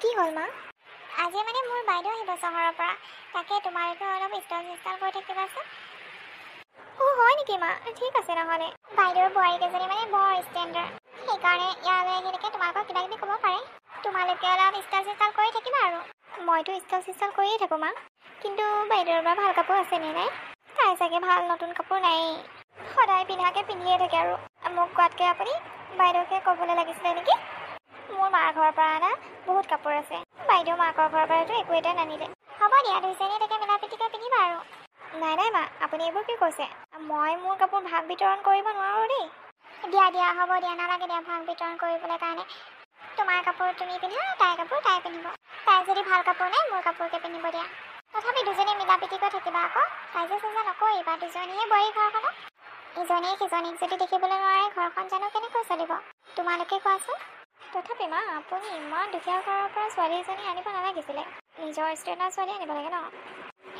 কি হ'ল মা? আজি মানে মোৰ বাইদেউ আহিব চহৰৰ পৰা। তাকে তোমালোকে অলপ ষ্টাইল কৰি থাকিবাচোন। হয় নেকি মা? ঠিক আছে নহ'লে। বাইদেউৰ বোৱাৰীকেইজনী মানে বৰ ষ্টেণ্ডাৰ্ড, সেইকাৰণে ইয়ালৈ আহি থাকে তোমালোকক কিবা কিবি ক'ব পাৰে। তোমালোকে অলপ ষ্টাইল কৰি থাকিবা আৰু। মইতো ষ্টাইল কৰিয়ে থাকোঁ মা, কিন্তু বাইদেউৰ পৰা ভাল কাপোৰ আছেনে নাই? তাই চাগে ভাল নতুন কাপোৰ নায়েই, সদায় পিন্ধাকে পিন্ধিয়ে থাকে আৰু। মোক কোৱাতকৈ আপুনি বাইদেউকে ক'বলৈ লাগিছিলে নেকি? মোৰ মাৰ ঘৰৰ পৰা অনা বহুত কাপোৰ আছে, বাইদেউ মাকৰ ঘৰৰ পৰাতো একো এটা নানিলে। হ'ব দিয়া, দুইজনীয়ে তাকে মিলা প্ৰীতিকৈ পিন্ধিবা আৰু। নাই মা, আপুনি এইবোৰ কি কৈছে? মই মোৰ কাপোৰ ভাগ বিতৰণ কৰিব নোৱাৰোঁ দেই। দিয়া হ'ব দিয়া, নালাগে দিয়া ভাগ বিতৰণ কৰিবলৈ কাৰণে। তোমাৰ কাপোৰ তুমি পিন্ধা, তাইৰ কাপোৰ তাই পিন্ধিব। তাই যদি ভাল কাপোৰ নাই মোৰ কাপোৰকে পিন্ধিব দিয়া। তথাপি দুজনী মিলা প্ৰীতিকৈ থাকিবা আকৌ, কাজিয়া চাজিয়া নকৰিবা। দুজনীয়ে বোৱাৰী ঘৰখনত, ইজনীয়ে সিজনীক যদি দেখিবলৈ নোৱাৰে ঘৰখন জানো কেনেকৈ চলিব? তোমালোকে কোৱাচোন। তথাপি মা, আপুনি ইমান দুখীয়া ঘৰৰ পৰা ছোৱালী এজনী আনিব নালাগিছিলে। নিজৰ ষ্টেণ্ডাৰ্ড ছোৱালী আনিব লাগে ন।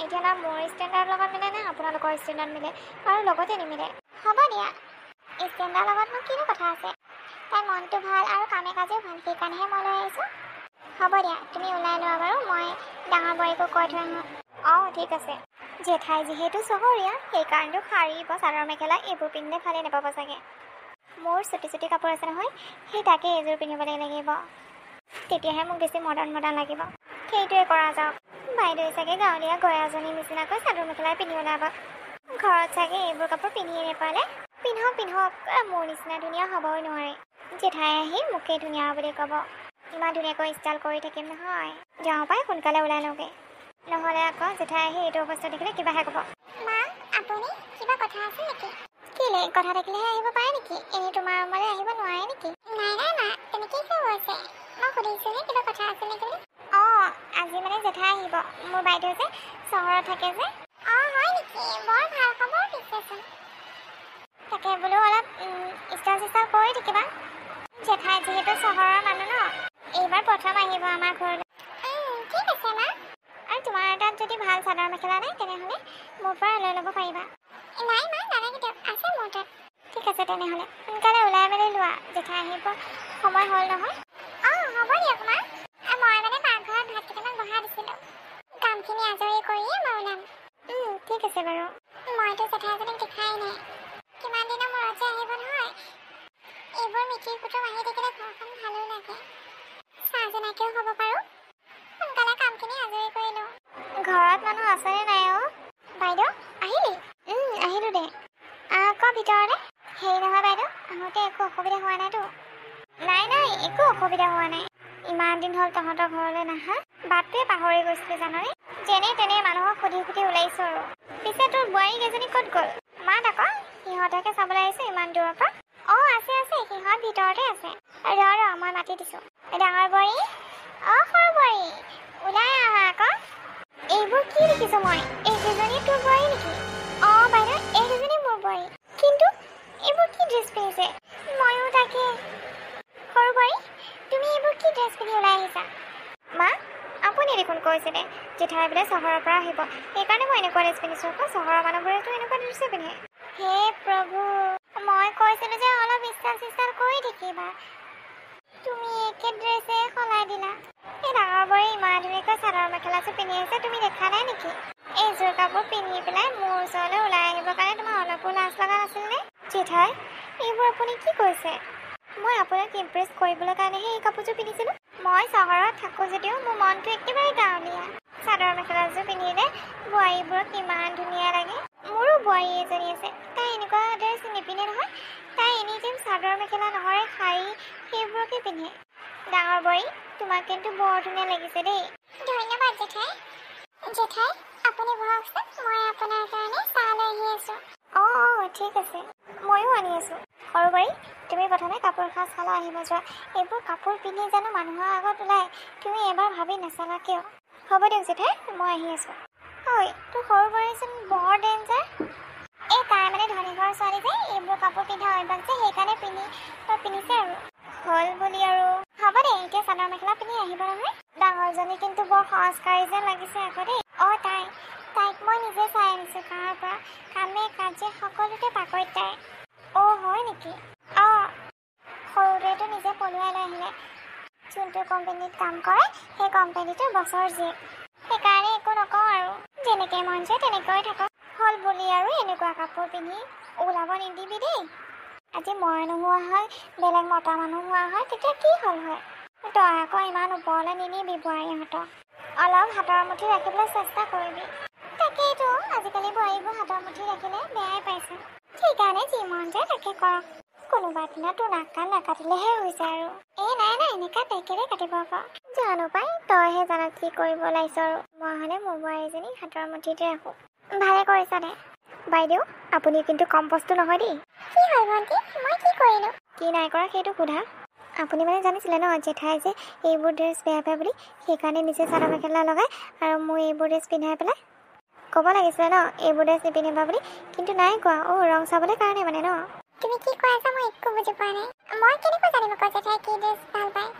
এতিয়া না মোৰ ষ্টেণ্ডাৰ্ডৰ লগত মিলে নে আপোনালোকৰ ষ্টেণ্ডাৰ্ড মিলে, আৰু লগতে নিমিলে। হ'ব দিয়া, ষ্টেণ্ডাৰ্ডৰ লগতনো কিনো কথা আছে? তাইৰ মনটো ভাল আৰু কামে কাজেও ভাল, সেইকাৰণেহে মই লৈ আহিছোঁ। হ'ব দিয়া, তুমি ওলাই লোৱা বাৰু, মই ডাঙৰ বোৱাৰীকো কৈ থৈ আহোঁ। ঠিক আছে। জেঠাই যিহেতু চহৰীয়া, সেইকাৰণেতো শাৰী বা চাদৰ মেখেলা এইবোৰ পিন্ধিলে ভালেই নাপাব চাগে। মোৰ চুটি কাপোৰ আছে নহয়, সেই তাকে এযোৰ পিন্ধিবলৈ লাগিব, তেতিয়াহে মোক বেছি মডাৰ্ণ লাগিব। সেইটোৱে কৰা যাওক। বাইদেৱে চাগে গাঁৱলীয়া গয়াজনীৰ নিচিনাকৈ চাদৰ মেখেলাই পিন্ধি ওলাব। ঘৰত চাগে এইবোৰ কাপোৰ পিন্ধিয়ে নাপালে। পিন্ধক, মোৰ নিচিনা ধুনীয়া হ'বই নোৱাৰে। জেঠাই আহি মোকে ধুনীয়া বুলি ক'ব। ইমান ধুনীয়াকৈ ষ্টাইল কৰি থাকিম নহয়। যাওঁ পাই, সোনকালে ওলাই লওঁগৈ, নহ'লে আকৌ জেঠাই আহি এইটো অৱস্থা দেখিলে কিবাহে ক'ব। মা, আপুনি কিবা কথা আছে নেকি? কেলে? কথা থাকিলেহে আহিব পাৰে নেকি? এনেই তোমাৰ ৰুমলৈ আহিব নোৱাৰে নেকি? নাই মা, তেনেকৈ কিয় হৈছে? মই সুধিছোঁহে কিবা কথা আছে নেকি বুলি। আজি মানে জেঠাই আহিব, মোৰ বাইদেউ যে চহৰত থাকে যে। হয় নেকি? বৰ ভাল খবৰ পিছেচোন। তাকে বোলো অলপ ষ্টাইল কৰি থাকিবা। জেঠাই যিহেতু চহৰৰ মানুহ ন, এইবাৰ প্ৰথম আহিব আমাৰ ঘৰলৈ। ঠিক আছে মা। আৰু তোমাৰ তাত যদি ভাল চাদৰ মেখেলা নাই, তেনেহ'লে মোৰ পৰা লৈ ল'ব পাৰিবা। নাই মা, নালাগে দিয়ক, আছে মোৰ তাত। ঠিক আছে তেনেহ'লে, সোনকালে ওলাই মেলি লোৱা, জেঠাই আহিব সময় হ'ল নহয়। হ'ব দিয়ক মা। মই মানে পাকঘৰত ভাত কেইটামান বঢ়াই দিছিলোঁ, কামখিনি আজৰি কৰিয়ে মই ওলাম। ঠিক আছে বাৰু। মইতো জেঠাইজনীক দেখাই নাই, কিমান দিনৰ মূৰত যে আহিব নহয়। এইবোৰ মিতিৰ কুটুম আহি থাকিলে ঘৰখন ভালো লাগে, চাহ জনাকেও হ'ব পাৰোঁ। সোনকালে কামখিনি আজৰি কৰি লওঁ। ঘৰত মানুহ আছেনে নাই বাইদেউ? আহিলি? আহিলোঁ দে। আকৌ ভিতৰলৈ। হেৰি নহয় বাইদেউ, আহোঁতে একো অসুবিধা হোৱা নাইতো? নাই, একো অসুবিধা হোৱা নাই। ইমান দিন হ'ল তহঁতৰ ঘৰলৈ নাহা, বাটটোৱে পাহৰি গৈছিলোঁ জাননে। যেনে তেনে মানুহক সুধি ওলাইছোঁ আৰু। পিছে তোৰ বোৱাৰীকেইজনী ক'ত গ'ল? মাত আকৌ, সিহঁতকে চাবলৈ আহিছোঁ ইমান দূৰৰ পৰা। আছে, সিহঁত ভিতৰতে আছে। ৰ মই মাতি দিছোঁ। ডাঙৰ বোৱাৰী, সৰু বোৱাৰী, ওলাই আহা আকৌ। এইবোৰ কি দেখিছোঁ মই? এইকেইজনী তোৰ বোৱাৰী নেকি? বাইদেউ, এইকেইজনী মোৰ বোৱাৰী। কিন্তু এইবোৰ কি ড্ৰেছ পিন্ধিছে? ময়ো তাকে। সৰু বোৱাৰী, তুমি এইবোৰ কি ড্ৰেছ পিন্ধি ওলাই আহিছা? মা, আপুনি দেখোন কৈছিলে জেঠাই বোলে চহৰৰ পৰা আহিব, সেইকাৰণে মই এনেকুৱা ড্ৰেছ পিন্ধিছোঁ। আকৌ চহৰৰ মানুহবোৰেতো এনেকুৱা ড্ৰেছে পিন্ধে। হে প্ৰভু, মই কৈছিলোঁ যে অলপ ষ্টাইল কৰি থাকিবা, তুমি একে ড্ৰেছে সলাই দিলা। এই ডাঙৰ বোৱাৰী ইমান ধুনীয়াকৈ চাদৰ মেখেলাযোৰ পিন্ধি আহিছে, তুমি দেখা নাই নেকি? এইযোৰ কাপোৰ পিন্ধি পেলাই মোৰ ওচৰলৈ ওলাই আহিবৰ কাৰণে তোমাৰ অলপো লাজ লগা নাছিলনে? জেঠাই, এইবোৰ আপুনি কি কৈছে? মই আপোনাক ইমপ্ৰেছ কৰিবলৈ কাৰণেহে এই কাপোৰযোৰ পিন্ধিছিলোঁ। মই চহৰত থাকোঁ যদিও মোৰ মনটো একেবাৰে গাঁৱলীয়া। চাদৰ মেখেলাযোৰ পিন্ধিলে বোৱাৰীবোৰক কিমান ধুনীয়া লাগে। মোৰো বোৱাৰী এজনী আছে, তাই এনেকুৱা ড্ৰেছ নিপিন্ধে নহয়। তাই এনি টাইম চাদৰ মেখেলা নহ'লে শাৰী, সেইবোৰকে পিন্ধে। ডাঙৰ বোৱাৰী, তোমাক কিন্তু বৰ ধুনীয়া লাগিছে দেই। ধন্যবাদ জেঠাই। জেঠাই, আপুনি বহকচোন, মই আপোনাৰ কাৰণে চাহ লৈ আহি আছোঁ। ঠিক আছে, ময়ো আনি আছোঁ। সৰু বোৱাৰী, তুমি প্ৰথমে কাপোৰ সাজ সলাই আহিব যোৱা। এইবোৰ কাপোৰ পিন্ধি জানো মানুহৰ আগত ওলাই, তুমি এবাৰ ভাবি নাচালা কিয়? হ'ব দিয়ক জেঠাই, মই আহি আছোঁ। তোৰ সৰু বোৱাৰীচোন বৰ ডেঞ্জাৰ। তাই মানে ধনী ঘৰৰ ছোৱালী যে, এইবোৰ কাপোৰ পিন্ধা অভ্যাস যে, সেইকাৰণে পিন্ধিছে আৰু। হ'ল বুলি আৰু। হ'ব দে, এতিয়া চাদৰ মেখেলা পিন্ধি আহিব নহয়। ডাঙৰজনী কিন্তু বৰ সংস্কাৰী যেন লাগিছে আকৌ দেই। তাইক মই নিজে চাই আনিছোঁ গাঁৱৰ পৰা, কামে কাজে সকলোতে পাকৈত তাই। হয় নেকি? সৰুতেতো নিজে পলুৱাই লৈ আহিলে। যোন যোনটো কোম্পানীত কাম কৰে সেই কোম্পানীটোৰ বছৰ জীয়েক সেইকাৰণে একো নকওঁ আৰু যেনেকৈ মন যায় তেনেকৈ থাকক হ'ল বুলি আৰু এনেকুৱা কাপোৰ পিন্ধি ওলাব নিদিবি দেই আজি মই নোহোৱা হয় বেলেগ মতা মানুহ হোৱা হয় তেতিয়া কি হ'ল হয় তই আকৌ ইমান ওপৰলৈ নিনিবি বোৱাৰীহঁতক অলপ হাতৰ মুঠি ৰাখিবলৈ চেষ্টা কৰিবি তাকেইতো আজিকালি বোৱাৰীবোৰ হাতৰ মুঠি ৰাখিলে বেয়াই পাইছে সেইকাৰণে যি মন যায় তাকে কৰক কোনোবা দিনা তোৰ নাক কাণ নাকাটিলেহে হৈছে আৰু নাই এনেকাতে কেলে কাটিব আকৌ জানো পাই তইহে জানা কি কৰিব লাগিছ আৰু মই হ'লে মোৰ বোৱাৰীজনী হাতৰ মুঠিতে ৰাখোঁ ভালে কৰিছ দে বাইদেউ আপুনি কিন্তু কম বস্তু নহয় দেই কি হয় ভণ্টি মই কি কৰিলোঁ কি নাই কৰা সেইটো সোধা আপুনি মানে জানিছিলে ন জেঠাই যে এইবোৰ ড্ৰেছ বেয়া বুলি সেইকাৰণে নিজে চাদৰ মেখেলা লগাই আৰু মই এইবোৰ ড্ৰেছ পিন্ধাই পেলাই ক'ব লাগিছিলে ন এইবোৰ ড্ৰেছ নিপিন্ধিবা বুলি কিন্তু নাই কোৱা ৰং চাবলৈ কাৰণে মানে ন তুমি কি কৈ আছা মই একো বুজি পোৱা নাই মই কেনেকৈ জানিম আকৌ জেঠাই কি ড্ৰেছ ভাল পায়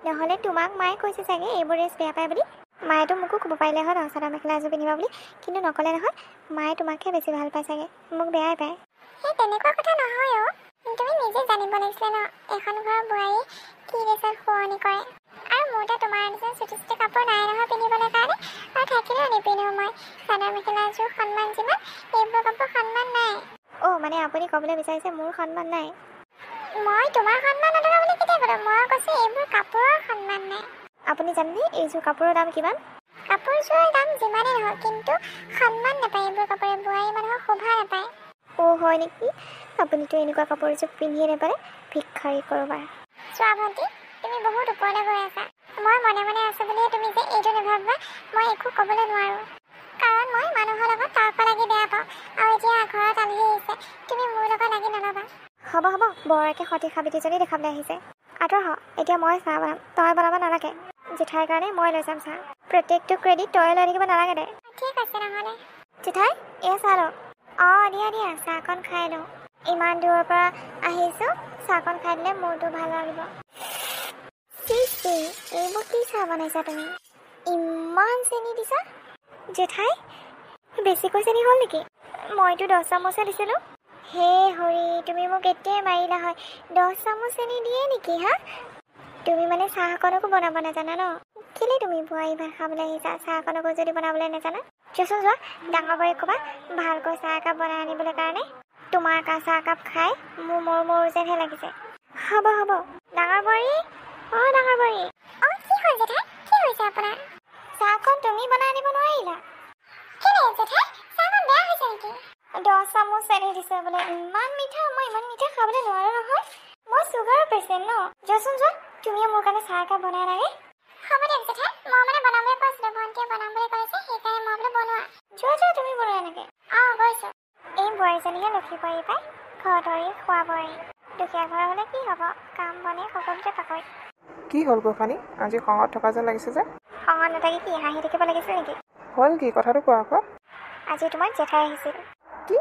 নহ'লে তোমাক মায়ে কৈছে চাগে এইবোৰ ড্ৰেছ বেয়া পায় বুলি মায়েতো মোকো ক'ব পাৰিলে হয় ন চাদৰ মেখেলা এযোৰ পিন্ধিবা বুলি কিন্তু নক'লে নহয় মায়ে তোমাকহে বেছি ভাল পায় চাগে মোক বেয়াই পায় সেই তেনেকুৱা কথা নহয় তুমি নিজে জানিব লাগিছিলে ন এখন ঘৰৰ বোৱাৰী কি ড্ৰেছত শুৱনি কৰে আৰু মোৰ তাত তোমাৰ নিচিনা চুটি চুটি কাপোৰ নাই নহয় পিন্ধিবলৈ কাৰণে আৰু থাকিলেও নিপিন্ধোঁ মই চাদৰ মেখেলা এযোৰ সন্মান যিমান এইবোৰ কাপোৰ সন্মান নাই মানে আপুনি ক'বলৈ বিচাৰিছে মোৰ সন্মান নাই মই তোমাৰ সন্মান নথকা বুলি কেতিয়া ক'লো মই কৈছোঁ এইবোৰ কাপোৰৰ সন্মান নাই আপুনি জানেনে এইযোৰ কাপোৰৰ দাম কিমান কাপোৰযোৰৰ দাম যিমানেই নহওক কিন্তু সন্মান নাপায় এইবোৰ কাপোৰে বোৱাৰী মানুহক শোভা নাপায় হয় নেকি আপুনিতো এনেকুৱা কাপোৰ এযোৰ পিন্ধিয়ে নাপালে ভিক্ষাৰী কৰবাৰ চোৱা ভণ্টি তুমি বহুত ওপৰলৈ গৈ আছা মই মনে মনে আছোঁ বুলিয়ে তুমি যে এইটো নাভাবিবা মই একো ক'বলৈ নোৱাৰোঁ কাৰণ মই মানুহৰ লগত তৰ্ক লাগি বেয়া পাওঁ আৰু এতিয়া ঘৰত আলহী আহিছে তুমি মোৰ লগত লাগি নল'বা হ'ব বৰকে সঠিক সাবিত্ৰীজনী দেখাবলৈ আহিছে আঁতৰ হ এতিয়া মই চাহ বনাম তই বনাব নালাগে জেঠাইৰ কাৰণে মই লৈ যাম চাহ প্ৰত্যেকটো ক্ৰেডিট তই লৈ থাকিব নালাগে দে ঠিক আছে নহ'লে জেঠাই এয়া চাহ লওক দিয়া চাহকণ খাই লওঁ ইমান দূৰৰ পৰা আহিছোঁ চাহকণ খাই দিলে মোৰতো ভাল লাগিব এইবোৰ কি চাহ বনাইছা তুমি ইমান চেনি দিছা জেঠাই বেছিকৈ চেনি হ'ল নেকি মইতো 10 চামুচে দিছিলোঁ হে হৰি তুমি মোক এতিয়াই মাৰিলা হয় 10 চামুচ চেনি দিয়ে নেকি হা তুমি মানে চাহকণকো বনাব নাজানা ন কেলে তুমি বোৱাৰী ভাত খাবলৈ আহিছা চাহকণকো যদি বনাবলৈ নাজানা চোৱাচোন যোৱা ডাঙৰ বোৱাৰীক ক'বা ভালকৈ চাহ একাপ বনাই আনিবলৈ কাৰণে তোমাৰ চাহ একাপ খাই মোৰ যেনহে লাগিছে হ'ব ডাঙৰ বোৱাৰী ডাঙৰ বোৱাৰী কি হ'ল জেঠাই কি হৈছে আপোনাৰ চাহকণ তুমি বনাই আনিব নোৱাৰিলা কেলে জেঠাই চাহকণ বেয়া হৈছে নেকি 10 চামুচ চেনি দিছে বোলে ইমান মিঠা মই ইমান মিঠা খাবলৈ নোৱাৰোঁ নহয় মই চুগাৰৰ পেচেণ্ট ন যোৱাচোন যোৱা তুমিও মোৰ কাৰণে চাহ একাপ বনাই লাগে হ'ব দিয়ক জেঠাই মই মানে বনাবলৈ কৈছিলোঁ ভণ্টিয়ে বনাম বুলি কৈছে সেইকাৰণে মই বোলো বনোৱা যোৱা তুমি বনোৱা এনেকৈ গৈছোঁ এই বোৱাৰীজনীহে লক্ষী বোৱাৰী পাই ঘৰত খোৱা বোৱাৰী দুখীয়া ঘৰ হ'লে কি হ'ব কাম বনে সকলোতে পাকৰি কি হ'ল গোসানী আজি খঙত থকা যেন লাগিছে যে খঙত নাথাকি কি হাঁহি থাকিব লাগিছিল নেকি হ'ল কি কথাটো কোৱা আকৌ আজি তোমাৰ জেঠাই আহিছিল কি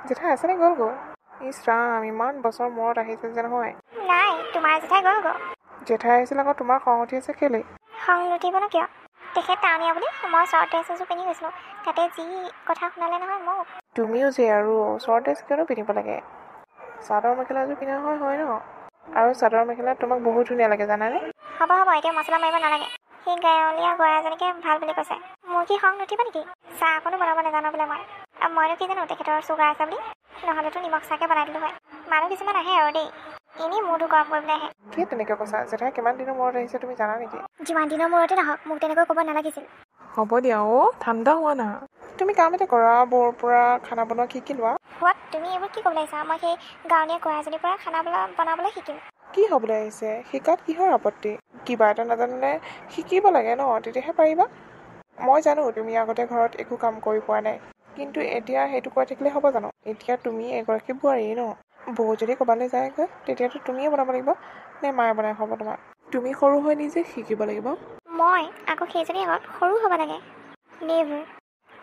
জেঠাই আছেনে গ'লগৈ ইছ ৰাম ইমান বছৰ মূৰত আহিছিল যে নহয় নাই তোমাৰ জেঠাই গ'লগৈ জেঠাই আহিছিল আকৌ তোমাৰ খং উঠি আছে কেলেই খং নুঠিবনো কিয় তেখেত টাউনীয়া বুলি মই শ্বৰ্ট ড্ৰেছ এযোৰ পিন্ধি গৈছিলোঁ তাতে যি কথা শুনালে নহয় মোক তুমিও যে আৰু শ্বৰ্ট ড্ৰেছ কিয়নো পিন্ধিব লাগে চাদৰ মেখেলা এযোৰ পিন্ধা হয় ন আৰু চাদৰ মেখেলা তোমাক বহুত ধুনীয়া লাগে জানানে হ'ব এতিয়া মছলা মাৰিব নালাগে সেই গাঁৱলীয়া গৰাজনীকে ভাল বুলি কৈছে মোৰ কি খং নুঠিব নেকি চাহ অকণো বনাব নাজানো বোলে মইনো কি জানো তেখেতৰ চুগাৰ আছে বুলি নহ'লেতো নিমখ চাহকে বনাই দিলোঁ হয় মানুহ কিছুমান আহে আৰু দেই এনেই মোৰতো গৰম কৰিবলৈ আহে কি তেনেকৈ কৈছা জেঠাই কিমান দিনৰ মূৰত আহিছে তুমি জানা নেকি যিমান দিনৰ মূৰতে নহওক মোক তেনেকৈ ক'ব নালাগিছিল হ'ব দিয়া ঠাণ্ডা হোৱা না তুমি কাম এটা কৰা বৰ পৰা খানা বনোৱা শিকি লোৱা হোৱাত তুমি এইবোৰ কি ক'বলৈ আহিছা মই সেই গাঁৱলীয়া গৰাজনীৰ পৰা খানা বনাবলৈ শিকিম কি হ'বলৈ আহিছে শিকাত কিহৰ আপত্তি কিবা এটা নাজানিলে শিকিব লাগে ন তেতিয়াহে পাৰিবা মই জানো তুমি আগতে ঘৰত একো কাম কৰি পোৱা নাই কিন্তু এতিয়া সেইটো কৈ থাকিলে হ'ব জানো এতিয়া তুমি এগৰাকী বোৱাৰী ন বৌ যদি ক'ৰবালৈ যায়গৈ তেতিয়াতো তুমিয়ে বনাব লাগিব নে মায়ে বনাই খাব তোমাক তুমি সৰু হৈ নিজে শিকিব লাগিব মই আকৌ সেইজনী আগত সৰু হ'ব লাগে নেভাৰ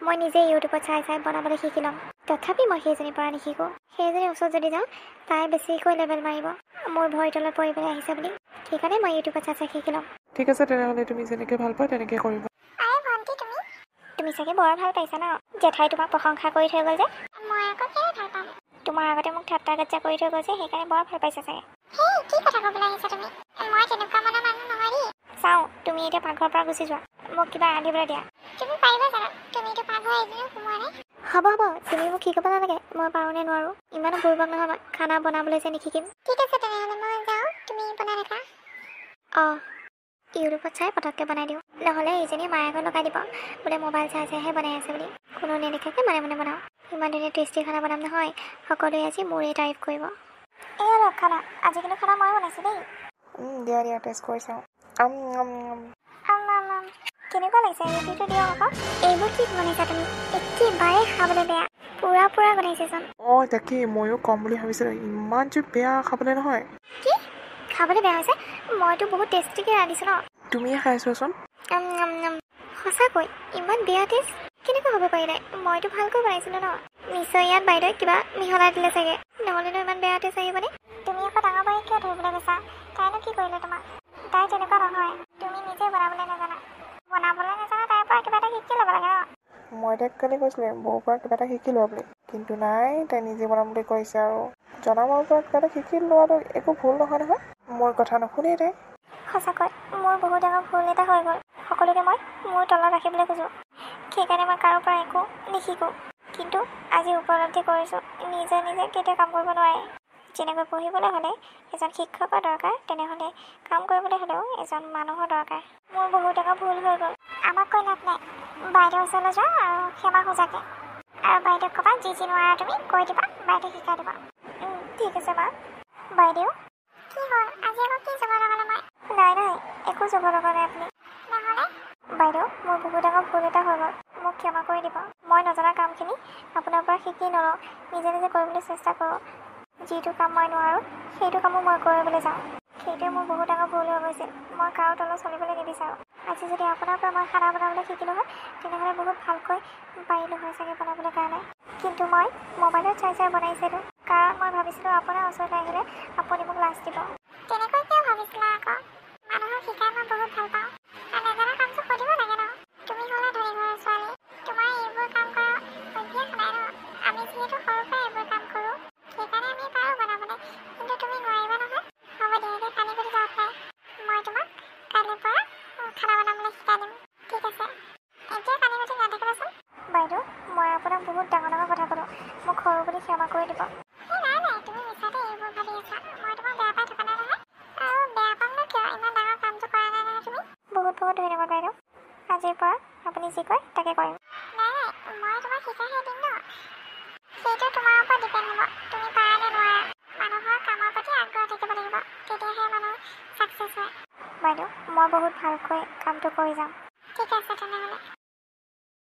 মই নিজে ইউটিউবত চাই বনাবলৈ শিকি ল'ম তথাপি মই সেইজনীৰ পৰা নিশিকোঁ সেইজনীৰ ওচৰত যদি যাওঁ তাই বেছিকৈ লেভেল মাৰিব মোৰ ভৰি তলত পৰি পেলাই আহিছে বুলি সেইকাৰণে মই ইউটিউবত চাই শিকি ল'ম ঠিক আছে তেনেহ'লে তুমি যেনেকৈ ভাল পোৱা তেনেকৈ কৰিবা ভণ্টি তুমি চাগে বৰ ভাল পাইছা ন জেঠাই তোমাক প্ৰশংসা কৰি থৈ গ'ল যে মই আকৌ কেলে ভাল পাম তোমাৰ আগতে মোক ঠাট্টা গজ্জা কৰি থৈ গৈছে সেইকাৰণে বৰ ভাল পাইছা চাগে কি কথা ক'বলৈ আহিছা তুমি মই তেনেকুৱা মানুহ নহয় দেই তুমি এতিয়া পাকঘৰৰ পৰা গুচি যোৱা মোক কিবা ৰান্ধিবলৈ দিয়া তুমি পাৰিবা জানো তুমিতো পাকঘৰ এদিনো সোমোৱা নাই হ'ব তুমি মোক শিকাব নালাগে মই পাৰোঁ নে নোৱাৰোঁ ইমানো বুৰ্বক নহয় মই খানা বনাবলৈ যে নিশিকিম ঠিক আছে তেনেহ'লে মই যাওঁ তুমি বনাই থাকা অঁ ইউটিউবত চাই পটককৈ বনাই দিওঁ নহ'লে এইজনী মায়ে আকৌ লগাই দিব বোলে মোবাইল চাই চাইহে বনাই আছে বুলি কোনো নেদেখাকৈ মনে মনে বনাওঁ ইমান ধুনীয়া টেষ্টি খানা বনাম নহয় সকলোৱে আজি মোৰেই তাৰিফ কৰিব এয়া লগ খানা আজি কিন্তু খানা মই বনাইছোঁ দেই দিয়া দিয়া টেষ্ট কৰি চাওঁ কেনেকুৱা লাগিছে ৰুটিটো দিয়ক আকৌ এইবোৰ কি বনাইছা তুমি একেবাৰে খাবলৈ বেয়া পুৰা বনাইছেচোন অঁ তাকেই ময়ো ক'ম বুলি ভাবিছিলোঁ ইমান যে বেয়া খাবলৈ নহয় কি খাবলৈ বেয়া হৈছে মইতো বহুত টেষ্টিকৈ ৰান্ধিছোঁ ন তুমিয়ে খাই চোৱাচোন সঁচাকৈ ইমান বেয়া টেষ্ট কেনেকৈ হ'ব পাৰিলে মইতো ভালকৈ বনাইছিলোঁ ন নিশ্চয় ইয়াত বাইদেৱে কিবা মিহলাই দিলে চাগে নহ'লেনো ইমান বেয়া টেষ্ট আহিবনে তুমি আকৌ ডাঙৰ বাৰীক কিয় ধৰিবলৈ গৈছা তাইনো কি কৰিলে তোমাক তাই তেনেকুৱা নহয় তুমি নিজে বনাবলৈ নাজানা তাইৰ পৰা কিবা এটা শিকি ল'ব লাগে ন মই তাইক কালি কৈছিলোঁ বৌৰ পৰা কিবা এটা শিকি লোৱা বুলি কিন্তু নাই তাই নিজে বনাম বুলি কৈছে আৰু জনামৰ পৰা কিবা এটা শিকি লোৱাটো একো ভুল নহয় মোৰ কথা নুশুনেই তাই সঁচাকৈ মোৰ বহুত ডাঙৰ ভুল এটা হৈ গ'ল সকলোকে মই মোৰ তলত ৰাখিবলৈ খোজোঁ সেইকাৰণে মই কাৰো পৰা একো নিশিকোঁ কিন্তু আজি উপলব্ধি কৰিছোঁ নিজে কেতিয়া কাম কৰিব নোৱাৰে যেনেকৈ পঢ়িবলৈ হ'লে এজন শিক্ষকৰ দৰকাৰ তেনেহ'লে কাম কৰিবলৈ হ'লেও এজন মানুহৰ দৰকাৰ মোৰ বহুত ডাঙৰ ভুল হৈ গ'ল আমাক কৈ লাভ নাই বাইদেউৰ ওচৰলৈ যোৱা আৰু ক্ষমা খোজাকে আৰু বাইদেউক ক'বা যি নোৱাৰা তুমি কৈ দিবা বাইদেউ শিকাই দিবা ঠিক আছে মা বাইদেউ কি হ'ল আজি আকৌ কি জমা লগালে মই নাই একো জমা লগা নাই আপুনি নহ'লে বাইদেউ মোৰ বহুত ডাঙৰ ভুল এটা হৈ গ'ল মোক ক্ষমা কৰি দিব মই নজনা কামখিনি আপোনাৰ পৰা শিকি নলওঁ নিজে কৰিবলৈ চেষ্টা কৰোঁ যিটো কাম মই নোৱাৰোঁ সেইটো কামো মই কৰিবলৈ যাওঁ সেইটোৱে মোৰ বহুত ডাঙৰ ভুল হৈ গৈছিল মই কাৰো তলত চলিবলৈ নিবিচাৰোঁ আজি যদি আপোনাৰ পৰা মই খানা বনাবলৈ শিকিলোঁ হয় তেনেহ'লে বহুত ভালকৈ পাৰিলোঁ হয় চাগে বনাবলৈ কাৰণে কিন্তু মই মোবাইলত চাই বনাইছিলোঁ কাৰণ মই ভাবিছিলোঁ আপোনাৰ ওচৰলৈ আহিলে আপুনি মোক লাজ দিব তেনেকৈ কিয় ভাবিছিলা আকৌ মানুহক শিকাই মই বহুত ভাল পাওঁ আৰু নজনা কামটো সুধিব লাগে ন তুমি হ'লা ধনী ঘৰৰ ছোৱালী তোমাৰ এইবোৰ কাম কৰা অভ্যাস নাই ন আমি যিহেতু সৰুৰ পৰা এইবোৰ কাম কৰোঁ সেইকাৰণে আমি পাৰোঁ বনাবলৈ কিন্তু তুমি নোৱাৰিবা নহয় হ'ব দিয়া পানী কৰি যাব পাৰে মই তোমাক কাইলৈৰ পৰা খানা বনাবলৈ শিকাই দিম ঠিক আছে এতিয়া পানী গুটি নাথাকিবাচোন বাইদেউ মই আপোনাক বহুত ডাঙৰ কথা ক'লোঁ মোক সৰু বুলি ক্ষমা কৰি দিব নাই তুমি মিছাতে এইবোৰ ভাবি আছা মই তোমাক বেয়া পাই থকা নাই নহয় আৰু বেয়া পাম ন কিয় ইমান ডাঙৰ কামটো কৰা নাই নহয় তুমি বহুত ধন্যবাদ বাইদেউ আজিৰ পৰা আপুনি যি কয় তাকে কৰিম নাই মই তোমাক শিকাইহে দিম ন সেইটো তোমাৰ ওপৰত ডিপেণ্ড হ'ব তুমি পাৰা নে নোৱাৰা মানুহৰ কামৰ প্ৰতি আগ্ৰহ থাকিব লাগিব তেতিয়াহে মানুহ ছাকচেছ হয় বাইদেউ মই বহুত ভালকৈ কামটো কৰি যাম ঠিক আছে তেনেহ'লে